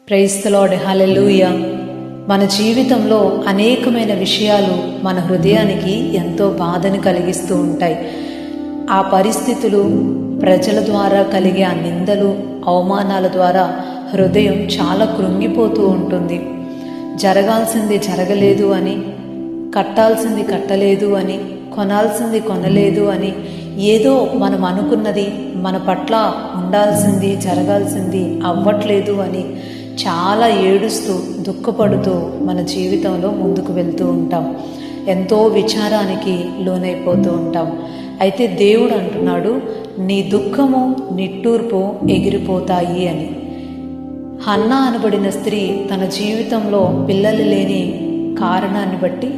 Praise the lord, హల్లెలూయా. మన జీవితంలో అనేకమైన విషయాలు మన హృదయానికి ఎంతో బాధని కలిగిస్తూ ఉంటాయి. ఆ పరిస్థితులు, ప్రజల ద్వారా కలిగే ఆ నిందలు, అవమానాల ద్వారా హృదయం చాలా కృంగిపోతూ ఉంటుంది. జరగాల్సింది జరగలేదు అని, కట్టాల్సింది కట్టలేదు అని, కొనాల్సింది కొనలేదు అని, ఏదో మనం అనుకున్నది మన పట్ల ఉండాల్సింది జరగాల్సింది అవ్వట్లేదు అని చాలా ఏడుస్తూ దుఃఖపడుతూ మన జీవితంలో ముందుకు వెళ్తూ ఉంటాం. ఎంతో విచారానికి లోనైపోతూ ఉంటాం. అయితే దేవుడు అంటున్నాడు, నీ దుఃఖము నిట్టూర్పు ఎగిరిపోతాయి అని. హన్నా అనబడిన స్త్రీ తన జీవితంలో పిల్లలు లేని కారణాన్ని బట్టి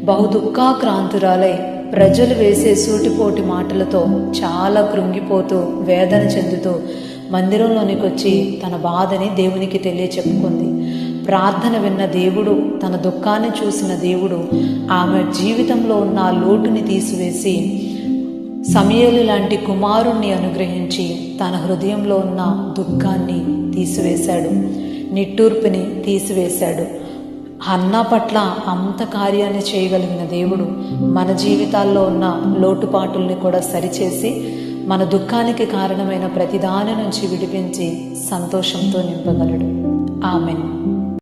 బహు దుఃఖాక్రాంతురాలై ప్రజలు వేసే సూటిపోటి మాటలతో చాలా కృంగిపోతూ వేదన చెందుతూ మందిరంలోనికి వచ్చి తన బాధని దేవునికి తెలియచెప్పుకుంది. ప్రార్థన విన్న దేవుడు, తన దుఃఖాన్ని చూసిన దేవుడు ఆమె జీవితంలో ఉన్న ఆ లోటుని తీసివేసి సమూయేలు లాంటి కుమారుణ్ణి అనుగ్రహించి తన హృదయంలో ఉన్న దుఃఖాన్ని తీసివేశాడు, నిట్టూర్పుని తీసివేశాడు. హన్నా పట్ల అంత కార్యాన్ని చేయగలిగిన దేవుడు మన జీవితాల్లో ఉన్న లోటుపాటుల్ని కూడా సరిచేసి మన దుఃఖానికి కారణమైన ప్రతిదాని నుంచి విడిపించి సంతోషంతో నింపగలడు. ఆమెన్.